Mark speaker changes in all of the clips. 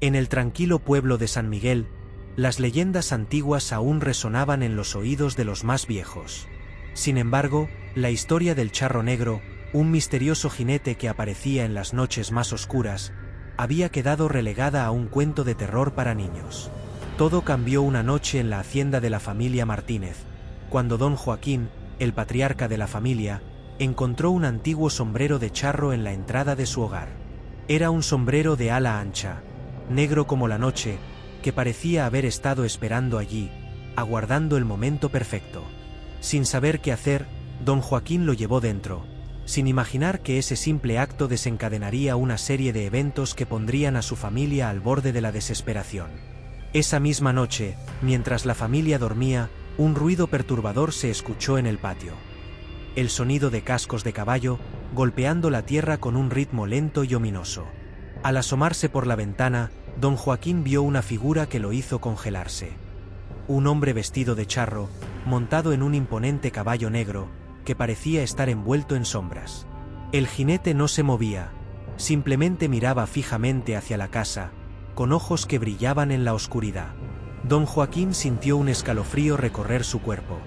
Speaker 1: En el tranquilo pueblo de San Miguel, las leyendas antiguas aún resonaban en los oídos de los más viejos. Sin embargo, la historia del charro negro, un misterioso jinete que aparecía en las noches más oscuras, había quedado relegada a un cuento de terror para niños. Todo cambió una noche en la hacienda de la familia Martínez, cuando don Joaquín, el patriarca de la familia, encontró un antiguo sombrero de charro en la entrada de su hogar. Era un sombrero de ala ancha, negro como la noche, que parecía haber estado esperando allí, aguardando el momento perfecto. Sin saber qué hacer, don Joaquín lo llevó dentro, sin imaginar que ese simple acto desencadenaría una serie de eventos que pondrían a su familia al borde de la desesperación. Esa misma noche, mientras la familia dormía, un ruido perturbador se escuchó en el patio. El sonido de cascos de caballo, golpeando la tierra con un ritmo lento y ominoso. Al asomarse por la ventana, don Joaquín vio una figura que lo hizo congelarse. Un hombre vestido de charro, montado en un imponente caballo negro, que parecía estar envuelto en sombras. El jinete no se movía, simplemente miraba fijamente hacia la casa, con ojos que brillaban en la oscuridad. Don Joaquín sintió un escalofrío recorrer su cuerpo.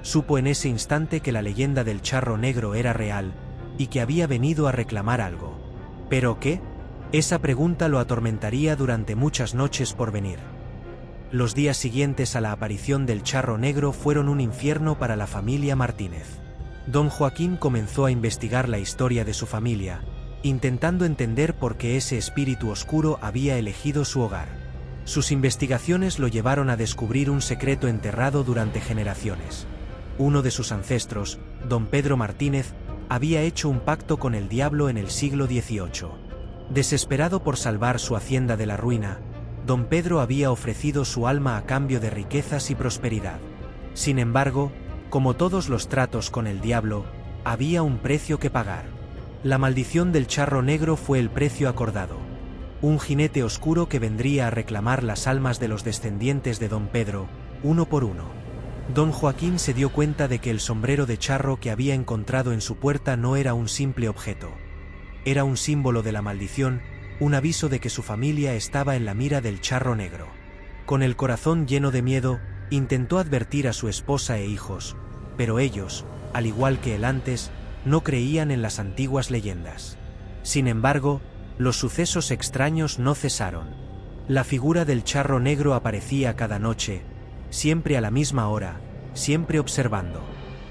Speaker 1: Supo en ese instante que la leyenda del charro negro era real, y que había venido a reclamar algo. ¿Pero qué? Esa pregunta lo atormentaría durante muchas noches por venir. Los días siguientes a la aparición del charro negro fueron un infierno para la familia Martínez. Don Joaquín comenzó a investigar la historia de su familia, intentando entender por qué ese espíritu oscuro había elegido su hogar. Sus investigaciones lo llevaron a descubrir un secreto enterrado durante generaciones. Uno de sus ancestros, don Pedro Martínez, había hecho un pacto con el diablo en el siglo XVIII. Desesperado por salvar su hacienda de la ruina, don Pedro había ofrecido su alma a cambio de riquezas y prosperidad. Sin embargo, como todos los tratos con el diablo, había un precio que pagar. La maldición del charro negro fue el precio acordado. Un jinete oscuro que vendría a reclamar las almas de los descendientes de don Pedro, uno por uno. Don Joaquín se dio cuenta de que el sombrero de charro que había encontrado en su puerta no era un simple objeto. Era un símbolo de la maldición, un aviso de que su familia estaba en la mira del charro negro. Con el corazón lleno de miedo, intentó advertir a su esposa e hijos, pero ellos, al igual que él antes, no creían en las antiguas leyendas. Sin embargo, los sucesos extraños no cesaron. La figura del charro negro aparecía cada noche, siempre a la misma hora, siempre observando.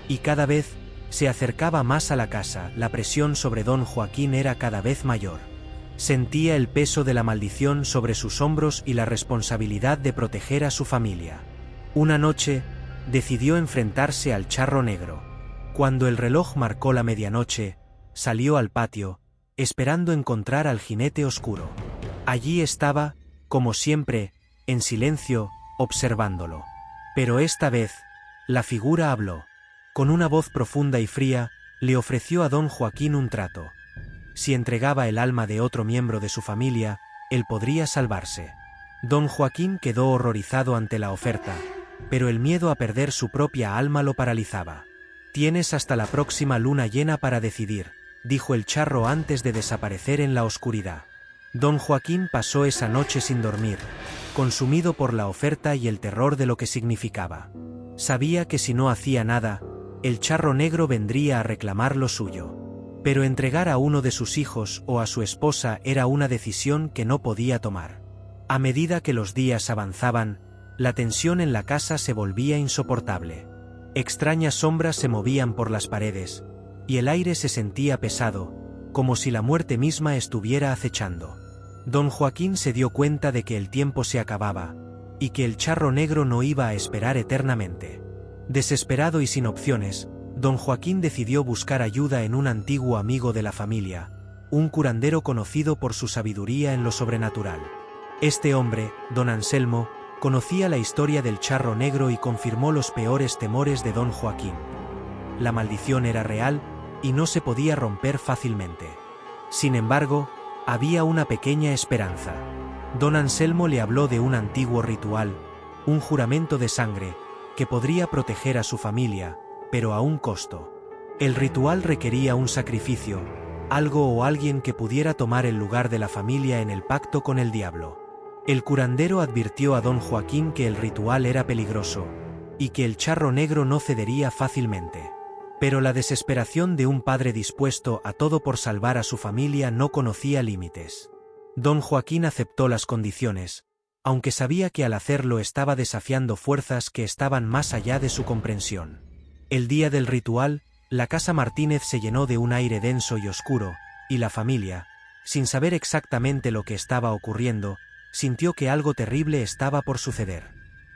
Speaker 1: Y cada vez se acercaba más a la casa. La presión sobre don Joaquín era cada vez mayor. Sentía el peso de la maldición sobre sus hombros y la responsabilidad de proteger a su familia. Una noche, decidió enfrentarse al charro negro. Cuando el reloj marcó la medianoche, salió al patio, esperando encontrar al jinete oscuro. Allí estaba, como siempre, en silencio, observándolo. Pero esta vez, la figura habló. Con una voz profunda y fría, le ofreció a don Joaquín un trato. Si entregaba el alma de otro miembro de su familia, él podría salvarse. Don Joaquín quedó horrorizado ante la oferta, pero el miedo a perder su propia alma lo paralizaba. «Tienes hasta la próxima luna llena para decidir», dijo el charro antes de desaparecer en la oscuridad. Don Joaquín pasó esa noche sin dormir, consumido por la oferta y el terror de lo que significaba. Sabía que si no hacía nada, el charro negro vendría a reclamar lo suyo. Pero entregar a uno de sus hijos o a su esposa era una decisión que no podía tomar. A medida que los días avanzaban, la tensión en la casa se volvía insoportable. Extrañas sombras se movían por las paredes, y el aire se sentía pesado, como si la muerte misma estuviera acechando. Don Joaquín se dio cuenta de que el tiempo se acababa, y que el charro negro no iba a esperar eternamente. Desesperado y sin opciones, don Joaquín decidió buscar ayuda en un antiguo amigo de la familia, un curandero conocido por su sabiduría en lo sobrenatural. Este hombre, don Anselmo, conocía la historia del charro negro y confirmó los peores temores de don Joaquín. La maldición era real, y no se podía romper fácilmente. Sin embargo, había una pequeña esperanza. Don Anselmo le habló de un antiguo ritual, un juramento de sangre, que podría proteger a su familia, pero a un costo. El ritual requería un sacrificio, algo o alguien que pudiera tomar el lugar de la familia en el pacto con el diablo. El curandero advirtió a don Joaquín que el ritual era peligroso, y que el charro negro no cedería fácilmente. Pero la desesperación de un padre dispuesto a todo por salvar a su familia no conocía límites. Don Joaquín aceptó las condiciones, aunque sabía que al hacerlo estaba desafiando fuerzas que estaban más allá de su comprensión. El día del ritual, la casa Martínez se llenó de un aire denso y oscuro, y la familia, sin saber exactamente lo que estaba ocurriendo, sintió que algo terrible estaba por suceder.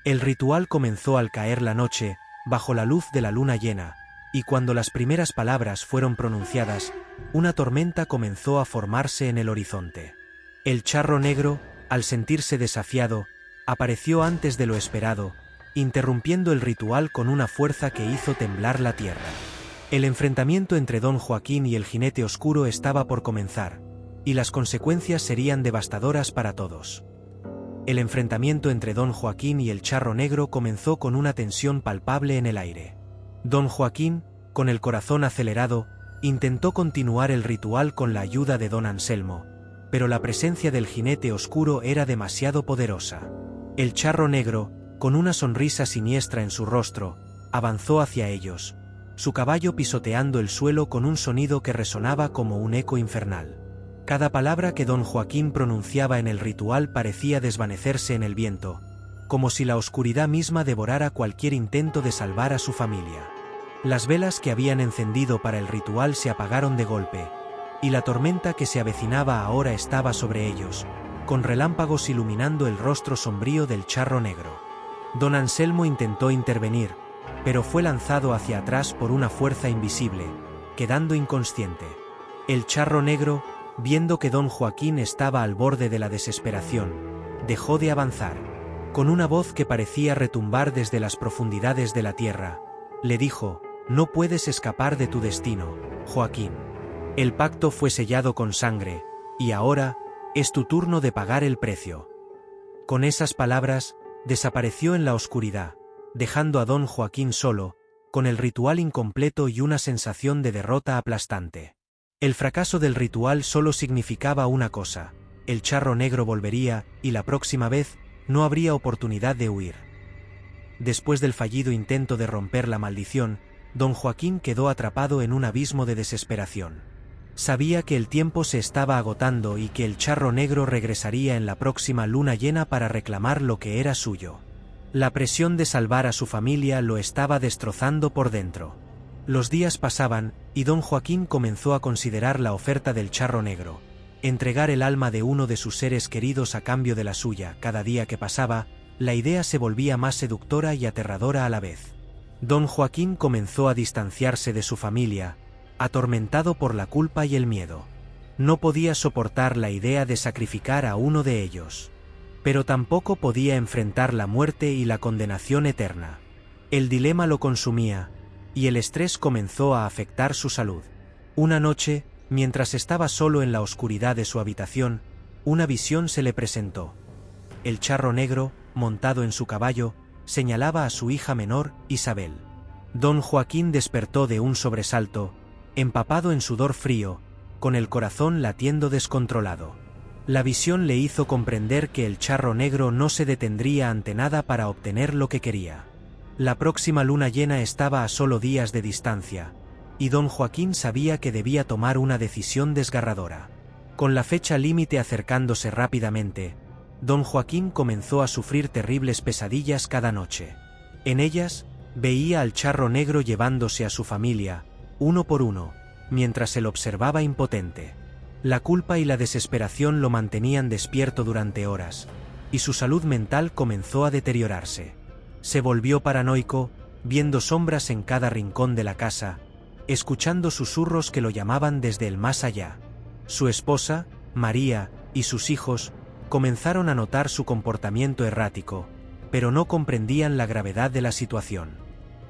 Speaker 1: El ritual comenzó al caer la noche, bajo la luz de la luna llena, y cuando las primeras palabras fueron pronunciadas, una tormenta comenzó a formarse en el horizonte. El charro negro, al sentirse desafiado, apareció antes de lo esperado, interrumpiendo el ritual con una fuerza que hizo temblar la tierra. El enfrentamiento entre don Joaquín y el jinete oscuro estaba por comenzar, y las consecuencias serían devastadoras para todos. El enfrentamiento entre don Joaquín y el charro negro comenzó con una tensión palpable en el aire. Don Joaquín, con el corazón acelerado, intentó continuar el ritual con la ayuda de don Anselmo, pero la presencia del jinete oscuro era demasiado poderosa. El charro negro, con una sonrisa siniestra en su rostro, avanzó hacia ellos, su caballo pisoteando el suelo con un sonido que resonaba como un eco infernal. Cada palabra que don Joaquín pronunciaba en el ritual parecía desvanecerse en el viento, como si la oscuridad misma devorara cualquier intento de salvar a su familia. Las velas que habían encendido para el ritual se apagaron de golpe, y la tormenta que se avecinaba ahora estaba sobre ellos, con relámpagos iluminando el rostro sombrío del charro negro. Don Anselmo intentó intervenir, pero fue lanzado hacia atrás por una fuerza invisible, quedando inconsciente. El charro negro, viendo que don Joaquín estaba al borde de la desesperación, dejó de avanzar. Con una voz que parecía retumbar desde las profundidades de la tierra, le dijo: «No puedes escapar de tu destino, Joaquín. El pacto fue sellado con sangre, y ahora es tu turno de pagar el precio». Con esas palabras, desapareció en la oscuridad, dejando a don Joaquín solo, con el ritual incompleto y una sensación de derrota aplastante. El fracaso del ritual solo significaba una cosa: el charro negro volvería, y la próxima vez, no habría oportunidad de huir. Después del fallido intento de romper la maldición, don Joaquín quedó atrapado en un abismo de desesperación. Sabía que el tiempo se estaba agotando y que el charro negro regresaría en la próxima luna llena para reclamar lo que era suyo. La presión de salvar a su familia lo estaba destrozando por dentro. Los días pasaban, y don Joaquín comenzó a considerar la oferta del charro negro: entregar el alma de uno de sus seres queridos a cambio de la suya. Cada día que pasaba, la idea se volvía más seductora y aterradora a la vez. Don Joaquín comenzó a distanciarse de su familia, atormentado por la culpa y el miedo. No podía soportar la idea de sacrificar a uno de ellos. Pero tampoco podía enfrentar la muerte y la condenación eterna. El dilema lo consumía, y el estrés comenzó a afectar su salud. Una noche, mientras estaba solo en la oscuridad de su habitación, una visión se le presentó. El charro negro, montado en su caballo, señalaba a su hija menor, Isabel. Don Joaquín despertó de un sobresalto, empapado en sudor frío, con el corazón latiendo descontrolado. La visión le hizo comprender que el charro negro no se detendría ante nada para obtener lo que quería. La próxima luna llena estaba a solo días de distancia, y don Joaquín sabía que debía tomar una decisión desgarradora. Con la fecha límite acercándose rápidamente, don Joaquín comenzó a sufrir terribles pesadillas cada noche. En ellas, veía al charro negro llevándose a su familia, uno por uno, mientras él observaba impotente. La culpa y la desesperación lo mantenían despierto durante horas, y su salud mental comenzó a deteriorarse. Se volvió paranoico, viendo sombras en cada rincón de la casa, escuchando susurros que lo llamaban desde el más allá. Su esposa, María, y sus hijos, comenzaron a notar su comportamiento errático, pero no comprendían la gravedad de la situación.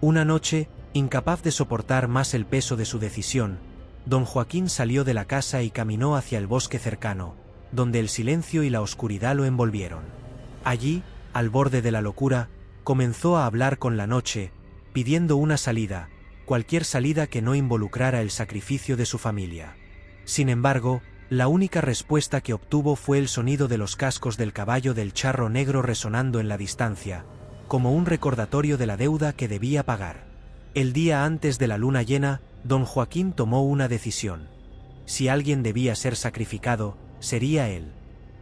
Speaker 1: Una noche, incapaz de soportar más el peso de su decisión, don Joaquín salió de la casa y caminó hacia el bosque cercano, donde el silencio y la oscuridad lo envolvieron. Allí, al borde de la locura, comenzó a hablar con la noche, pidiendo una salida, cualquier salida que no involucrara el sacrificio de su familia. Sin embargo, La única respuesta que obtuvo fue el sonido de los cascos del caballo del charro negro resonando en la distancia, como un recordatorio de la deuda que debía pagar. El día antes de la luna llena, don Joaquín tomó una decisión. Si alguien debía ser sacrificado, sería él.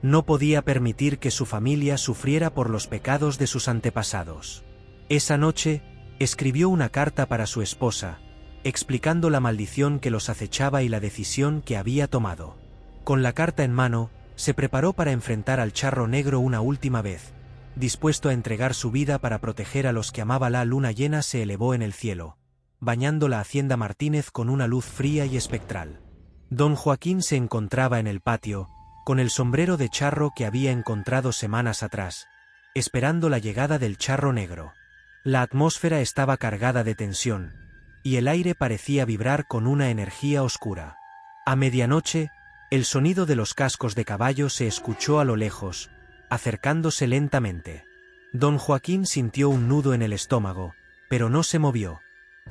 Speaker 1: No podía permitir que su familia sufriera por los pecados de sus antepasados. Esa noche, escribió una carta para su esposa, explicando la maldición que los acechaba y la decisión que había tomado. Con la carta en mano, se preparó para enfrentar al charro negro una última vez. Dispuesto a entregar su vida para proteger a los que amaba, la luna llena se elevó en el cielo, bañando la hacienda Martínez con una luz fría y espectral. Don Joaquín se encontraba en el patio, con el sombrero de charro que había encontrado semanas atrás, esperando la llegada del charro negro. La atmósfera estaba cargada de tensión, y el aire parecía vibrar con una energía oscura. A medianoche, el sonido de los cascos de caballo se escuchó a lo lejos, acercándose lentamente. Don Joaquín sintió un nudo en el estómago, pero no se movió.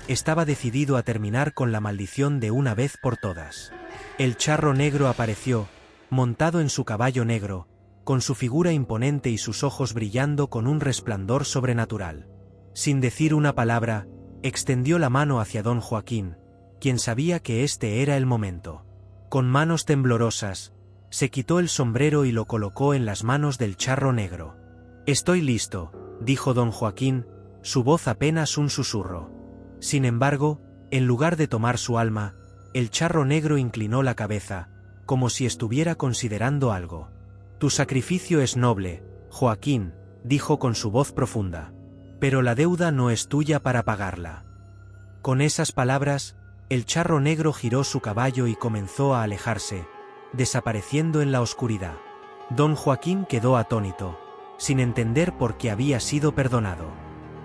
Speaker 1: Estaba decidido a terminar con la maldición de una vez por todas. El charro negro apareció, montado en su caballo negro, con su figura imponente y sus ojos brillando con un resplandor sobrenatural. Sin decir una palabra, extendió la mano hacia don Joaquín, quien sabía que este era el momento. Con manos temblorosas, se quitó el sombrero y lo colocó en las manos del charro negro. «Estoy listo», dijo don Joaquín, su voz apenas un susurro. Sin embargo, en lugar de tomar su alma, el charro negro inclinó la cabeza, como si estuviera considerando algo. «Tu sacrificio es noble, Joaquín», dijo con su voz profunda. «Pero la deuda no es tuya para pagarla». Con esas palabras, el charro negro giró su caballo y comenzó a alejarse, desapareciendo en la oscuridad. Don Joaquín quedó atónito, sin entender por qué había sido perdonado.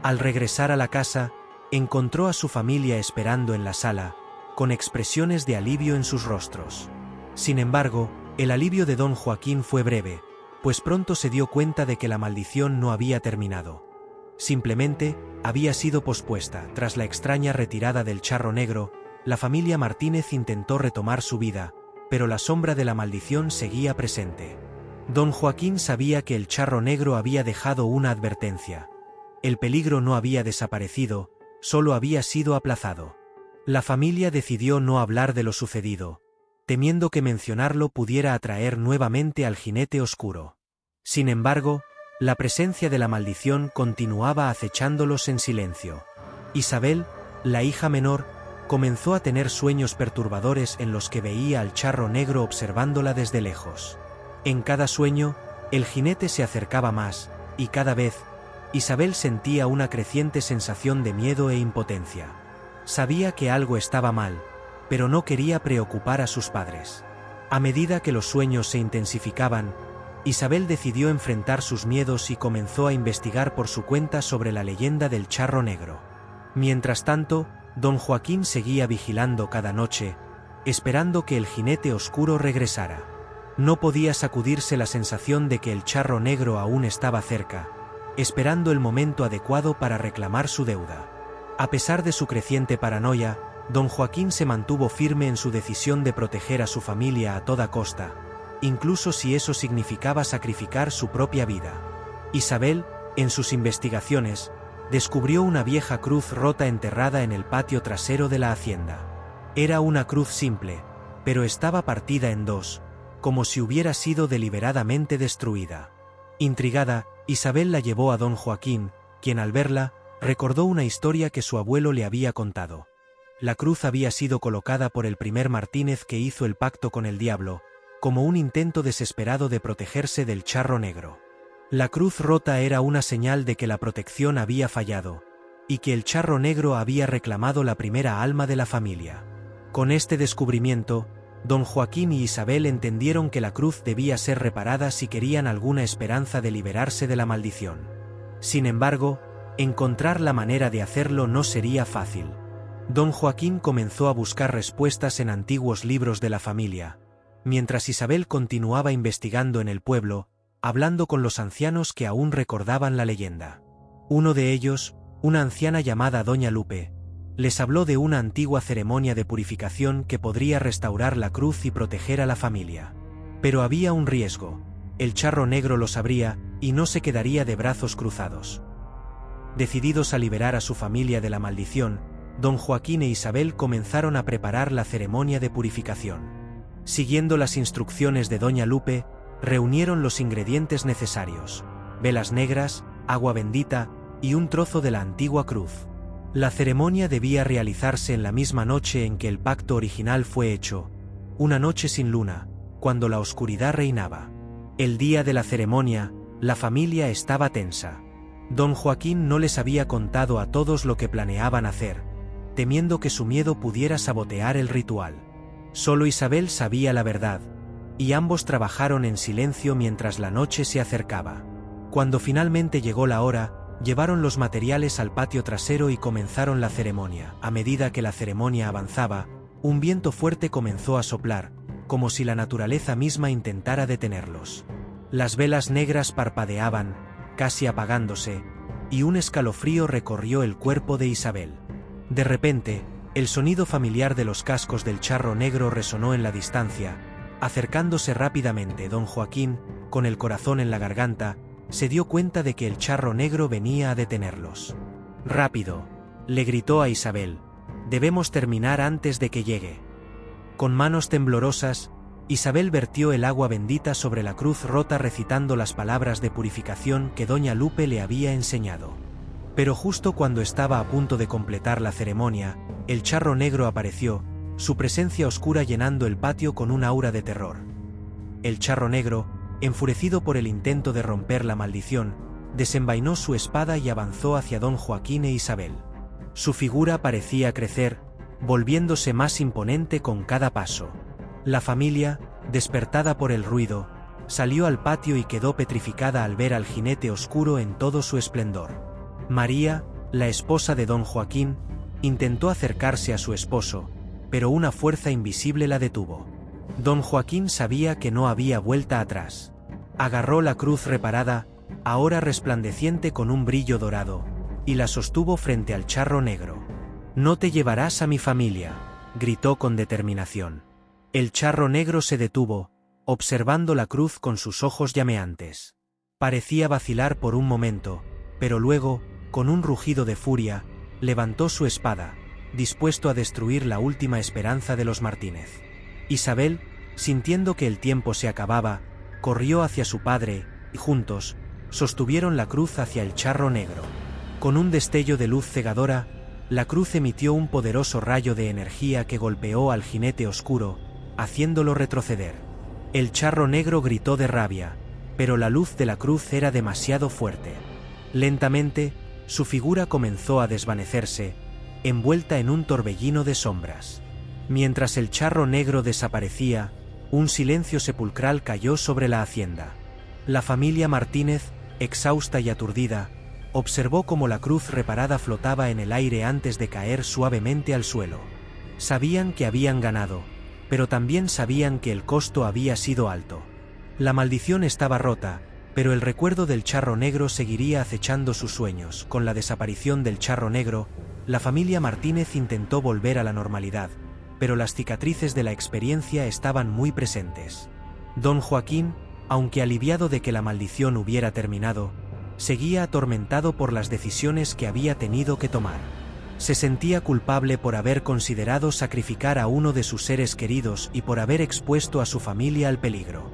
Speaker 1: Al regresar a la casa, encontró a su familia esperando en la sala, con expresiones de alivio en sus rostros. Sin embargo, el alivio de don Joaquín fue breve, pues pronto se dio cuenta de que la maldición no había terminado. Simplemente, había sido pospuesta. Tras la extraña retirada del charro negro, la familia Martínez intentó retomar su vida, pero la sombra de la maldición seguía presente. Don Joaquín sabía que el charro negro había dejado una advertencia. El peligro no había desaparecido, solo había sido aplazado. La familia decidió no hablar de lo sucedido, temiendo que mencionarlo pudiera atraer nuevamente al jinete oscuro. Sin embargo, la presencia de la maldición continuaba acechándolos en silencio. Isabel, la hija menor, comenzó a tener sueños perturbadores en los que veía al charro negro observándola desde lejos. En cada sueño, el jinete se acercaba más, y cada vez, Isabel sentía una creciente sensación de miedo e impotencia. Sabía que algo estaba mal, pero no quería preocupar a sus padres. A medida que los sueños se intensificaban, Isabel decidió enfrentar sus miedos y comenzó a investigar por su cuenta sobre la leyenda del charro negro. Mientras tanto, don Joaquín seguía vigilando cada noche, esperando que el jinete oscuro regresara. No podía sacudirse la sensación de que el charro negro aún estaba cerca, esperando el momento adecuado para reclamar su deuda. A pesar de su creciente paranoia, don Joaquín se mantuvo firme en su decisión de proteger a su familia a toda costa, incluso si eso significaba sacrificar su propia vida. Isabel, en sus investigaciones, descubrió una vieja cruz rota enterrada en el patio trasero de la hacienda. Era una cruz simple, pero estaba partida en dos, como si hubiera sido deliberadamente destruida. Intrigada, Isabel la llevó a don Joaquín, quien al verla, recordó una historia que su abuelo le había contado. La cruz había sido colocada por el primer Martínez que hizo el pacto con el diablo, como un intento desesperado de protegerse del charro negro. La cruz rota era una señal de que la protección había fallado, y que el charro negro había reclamado la primera alma de la familia. Con este descubrimiento, don Joaquín y Isabel entendieron que la cruz debía ser reparada si querían alguna esperanza de liberarse de la maldición. Sin embargo, encontrar la manera de hacerlo no sería fácil. Don Joaquín comenzó a buscar respuestas en antiguos libros de la familia, mientras Isabel continuaba investigando en el pueblo, hablando con los ancianos que aún recordaban la leyenda. Uno de ellos, una anciana llamada doña Lupe, Les habló de una antigua ceremonia de purificación que podría restaurar la cruz y proteger a la familia. Pero había un riesgo. El charro negro lo sabría, y no se quedaría de brazos cruzados. Decididos a liberar a su familia de la maldición, don Joaquín e Isabel comenzaron a preparar la ceremonia de purificación. Siguiendo las instrucciones de doña Lupe, reunieron los ingredientes necesarios: velas negras, agua bendita y un trozo de la antigua cruz. La ceremonia debía realizarse en la misma noche en que el pacto original fue hecho, una noche sin luna, cuando la oscuridad reinaba. El día de la ceremonia, la familia estaba tensa. Don Joaquín no les había contado a todos lo que planeaban hacer, temiendo que su miedo pudiera sabotear el ritual. Solo Isabel sabía la verdad, y ambos trabajaron en silencio mientras la noche se acercaba. Cuando finalmente llegó la hora, llevaron los materiales al patio trasero y comenzaron la ceremonia. A medida que la ceremonia avanzaba, un viento fuerte comenzó a soplar, como si la naturaleza misma intentara detenerlos. Las velas negras parpadeaban, casi apagándose, y un escalofrío recorrió el cuerpo de Isabel. De repente, el sonido familiar de los cascos del charro negro resonó en la distancia. Acercándose rápidamente, don Joaquín, con el corazón en la garganta, se dio cuenta de que el charro negro venía a detenerlos. «Rápido», le gritó a Isabel, «debemos terminar antes de que llegue». Con manos temblorosas, Isabel vertió el agua bendita sobre la cruz rota recitando las palabras de purificación que doña Lupe le había enseñado. Pero justo cuando estaba a punto de completar la ceremonia, el charro negro apareció, su presencia oscura llenando el patio con un aura de terror. El charro negro, enfurecido por el intento de romper la maldición, desenvainó su espada y avanzó hacia don Joaquín e Isabel. Su figura parecía crecer, volviéndose más imponente con cada paso. La familia, despertada por el ruido, salió al patio y quedó petrificada al ver al jinete oscuro en todo su esplendor. María, la esposa de don Joaquín, intentó acercarse a su esposo, pero una fuerza invisible la detuvo. Don Joaquín sabía que no había vuelta atrás. Agarró la cruz reparada, ahora resplandeciente con un brillo dorado, y la sostuvo frente al charro negro. «No te llevarás a mi familia», gritó con determinación. El charro negro se detuvo, observando la cruz con sus ojos llameantes. Parecía vacilar por un momento, pero luego, con un rugido de furia, levantó su espada, dispuesto a destruir la última esperanza de los Martínez. Isabel, sintiendo que el tiempo se acababa, corrió hacia su padre, y juntos, sostuvieron la cruz hacia el charro negro. Con un destello de luz cegadora, la cruz emitió un poderoso rayo de energía que golpeó al jinete oscuro, haciéndolo retroceder. El charro negro gritó de rabia, pero la luz de la cruz era demasiado fuerte. Lentamente, su figura comenzó a desvanecerse, envuelta en un torbellino de sombras. Mientras el charro negro desaparecía, un silencio sepulcral cayó sobre la hacienda. La familia Martínez, exhausta y aturdida, observó cómo la cruz reparada flotaba en el aire antes de caer suavemente al suelo. Sabían que habían ganado, pero también sabían que el costo había sido alto. La maldición estaba rota, pero el recuerdo del charro negro seguiría acechando sus sueños. Con la desaparición del charro negro, la familia Martínez intentó volver a la normalidad, pero las cicatrices de la experiencia estaban muy presentes. Don Joaquín, aunque aliviado de que la maldición hubiera terminado, seguía atormentado por las decisiones que había tenido que tomar. Se sentía culpable por haber considerado sacrificar a uno de sus seres queridos y por haber expuesto a su familia al peligro.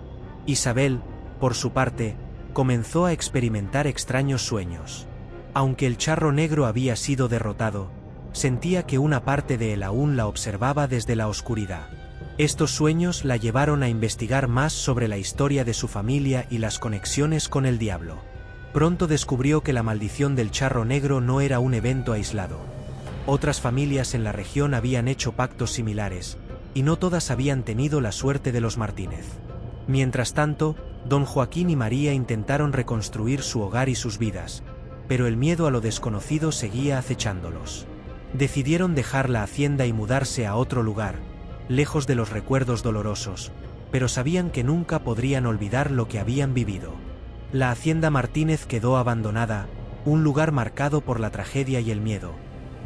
Speaker 1: Isabel, por su parte, comenzó a experimentar extraños sueños. Aunque el charro negro había sido derrotado, sentía que una parte de él aún la observaba desde la oscuridad. Estos sueños la llevaron a investigar más sobre la historia de su familia y las conexiones con el diablo. Pronto descubrió que la maldición del charro negro no era un evento aislado. Otras familias en la región habían hecho pactos similares, y no todas habían tenido la suerte de los Martínez. Mientras tanto, don Joaquín y María intentaron reconstruir su hogar y sus vidas, pero el miedo a lo desconocido seguía acechándolos. Decidieron dejar la hacienda y mudarse a otro lugar, lejos de los recuerdos dolorosos, pero sabían que nunca podrían olvidar lo que habían vivido. La hacienda Martínez quedó abandonada, un lugar marcado por la tragedia y el miedo,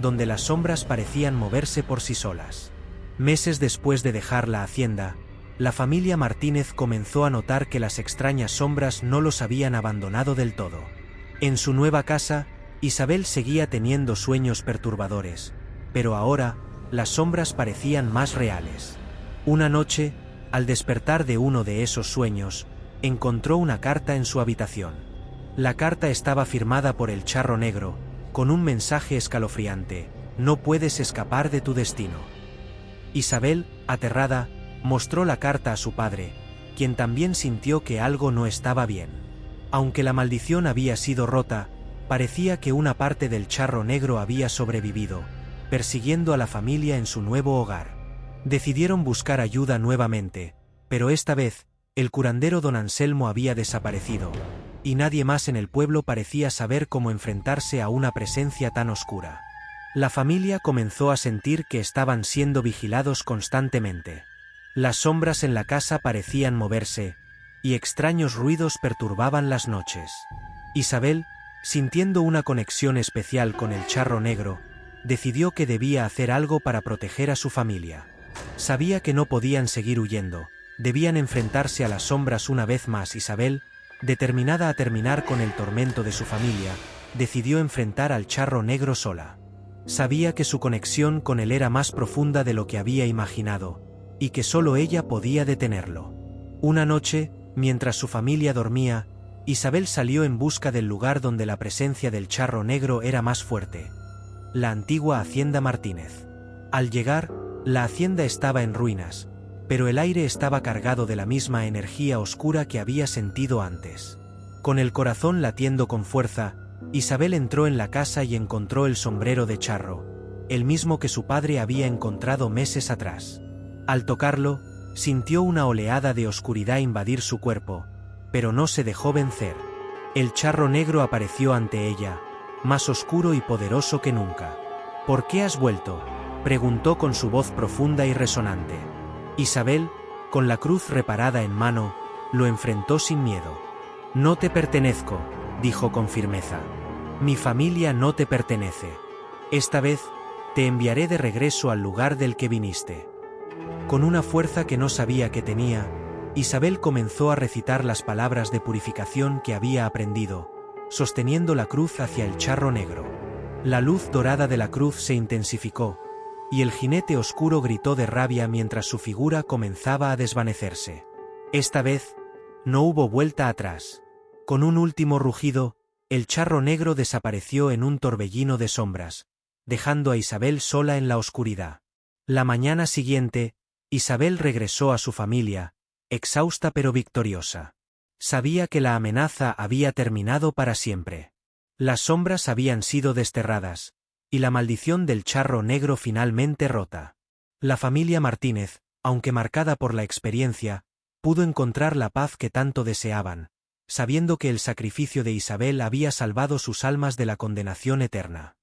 Speaker 1: donde las sombras parecían moverse por sí solas. Meses después de dejar la hacienda, la familia Martínez comenzó a notar que las extrañas sombras no los habían abandonado del todo. En su nueva casa, Isabel seguía teniendo sueños perturbadores, pero ahora, las sombras parecían más reales. Una noche, al despertar de uno de esos sueños, encontró una carta en su habitación. La carta estaba firmada por el Charro Negro, con un mensaje escalofriante: no puedes escapar de tu destino. Isabel, aterrada, mostró la carta a su padre, quien también sintió que algo no estaba bien. Aunque la maldición había sido rota, parecía que una parte del Charro Negro había sobrevivido, persiguiendo a la familia en su nuevo hogar. Decidieron buscar ayuda nuevamente, pero esta vez, el curandero don Anselmo había desaparecido, y nadie más en el pueblo parecía saber cómo enfrentarse a una presencia tan oscura. La familia comenzó a sentir que estaban siendo vigilados constantemente. Las sombras en la casa parecían moverse, y extraños ruidos perturbaban las noches. Isabel, sintiendo una conexión especial con el Charro Negro, decidió que debía hacer algo para proteger a su familia. Sabía que no podían seguir huyendo, debían enfrentarse a las sombras una vez más. Isabel, determinada a terminar con el tormento de su familia, decidió enfrentar al Charro Negro sola. Sabía que su conexión con él era más profunda de lo que había imaginado, y que solo ella podía detenerlo. Una noche, mientras su familia dormía, Isabel salió en busca del lugar donde la presencia del Charro Negro era más fuerte: la antigua hacienda Martínez. Al llegar, la hacienda estaba en ruinas, pero el aire estaba cargado de la misma energía oscura que había sentido antes. Con el corazón latiendo con fuerza, Isabel entró en la casa y encontró el sombrero de charro, el mismo que su padre había encontrado meses atrás. Al tocarlo, sintió una oleada de oscuridad invadir su cuerpo, pero no se dejó vencer. El Charro Negro apareció ante ella, más oscuro y poderoso que nunca. ¿Por qué has vuelto?, preguntó con su voz profunda y resonante. Isabel, con la cruz reparada en mano, lo enfrentó sin miedo. No te pertenezco, dijo con firmeza. Mi familia no te pertenece. Esta vez, te enviaré de regreso al lugar del que viniste. Con una fuerza que no sabía que tenía, Isabel comenzó a recitar las palabras de purificación que había aprendido, sosteniendo la cruz hacia el Charro Negro. La luz dorada de la cruz se intensificó, y el jinete oscuro gritó de rabia mientras su figura comenzaba a desvanecerse. Esta vez, no hubo vuelta atrás. Con un último rugido, el Charro Negro desapareció en un torbellino de sombras, dejando a Isabel sola en la oscuridad. La mañana siguiente, Isabel regresó a su familia, exhausta pero victoriosa. Sabía que la amenaza había terminado para siempre. Las sombras habían sido desterradas, y la maldición del Charro Negro finalmente rota. La familia Martínez, aunque marcada por la experiencia, pudo encontrar la paz que tanto deseaban, sabiendo que el sacrificio de Isabel había salvado sus almas de la condenación eterna.